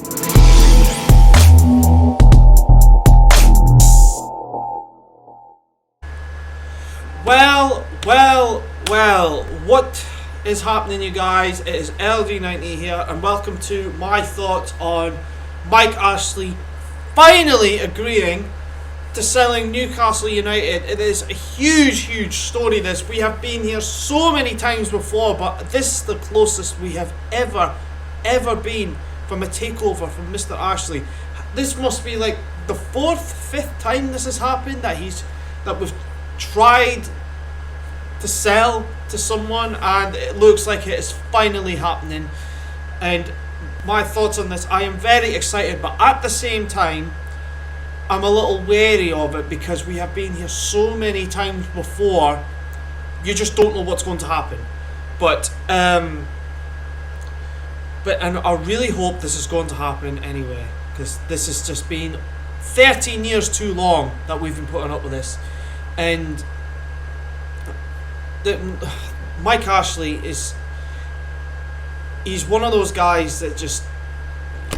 Well, what is happening, you guys? It is LD90 here, and welcome to my thoughts on Mike Ashley finally agreeing to selling Newcastle United. It is a huge story, this. We have been here so many times before, but this is the closest we have ever been from a takeover from Mr. Ashley. This must be like the fifth time this has happened that we've tried to sell to someone, and it looks like it is finally happening. And my thoughts on this, I am very excited, but at the same time I'm a little wary of it because we have been here so many times before. You just don't know what's going to happen. But I really hope this is going to happen anyway, because this has just been 13 years too long that we've been putting up with this. And Mike Ashley he's one of those guys that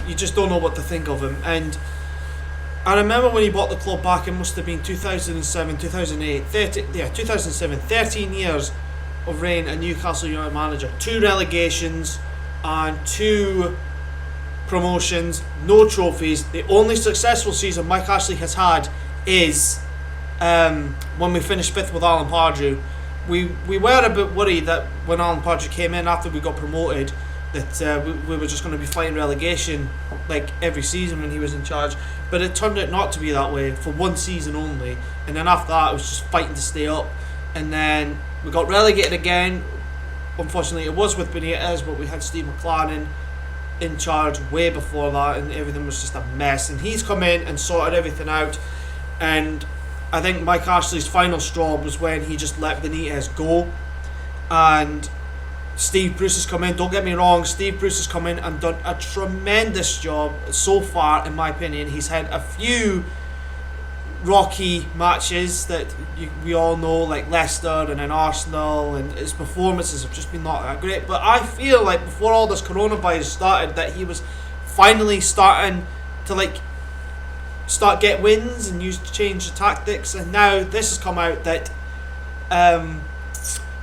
you just don't know what to think of him. And I remember when he bought the club back, it must have been 2007, 2008, 2007, 13 years of reign as Newcastle United manager. 2 relegations and 2 promotions, no trophies. The only successful season Mike Ashley has had is when we finished 5th with Alan Pardew. We were a bit worried that when Alan Pardew came in after we got promoted, that we were just going to be fighting relegation like every season when he was in charge. But it turned out not to be that way for one season only. And then after that, it was just fighting to stay up. And then we got relegated again. Unfortunately, it was with Benitez, but we had Steve McLaren in charge way before that, and everything was just a mess. And he's come in and sorted everything out. And I think Mike Ashley's final straw was when he just let Benitez go, and Steve Bruce has come in. Don't get me wrong, Steve Bruce has come in and done a tremendous job so far, in my opinion. He's had a few rocky matches that we all know, like Leicester and then Arsenal, and his performances have just been not that great. But I feel like before all this coronavirus started, that he was finally starting to start get wins and change the tactics. And now this has come out that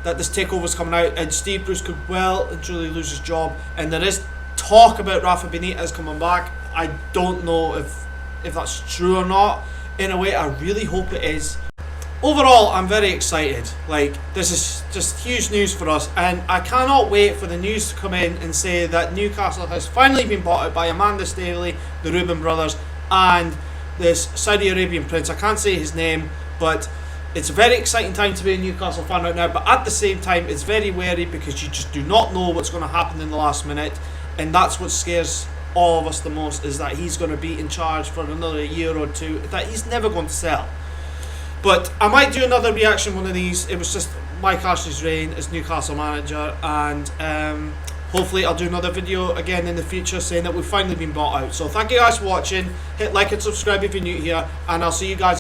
that this takeover's coming out, and Steve Bruce could well and truly lose his job. And there is talk about Rafa Benitez coming back. I don't know if that's true or not. In a way, I really hope it is. Overall, I'm very excited. This is just huge news for us, and I cannot wait for the news to come in and say that Newcastle has finally been bought out by Amanda Staley, the Reuben brothers, and this Saudi Arabian prince. I can't say his name, but it's a very exciting time to be a Newcastle fan right now. But at the same time, it's very wary because you just do not know what's going to happen in the last minute, and that's what scares all of us the most, is that he's going to be in charge for another year or two, that he's never going to sell. But I might do another reaction one of these. It was just Mike Ashley's reign as Newcastle manager, and hopefully I'll do another video again in the future saying that we've finally been bought out. So thank you guys for watching. Hit like and subscribe if you're new here, and I'll see you guys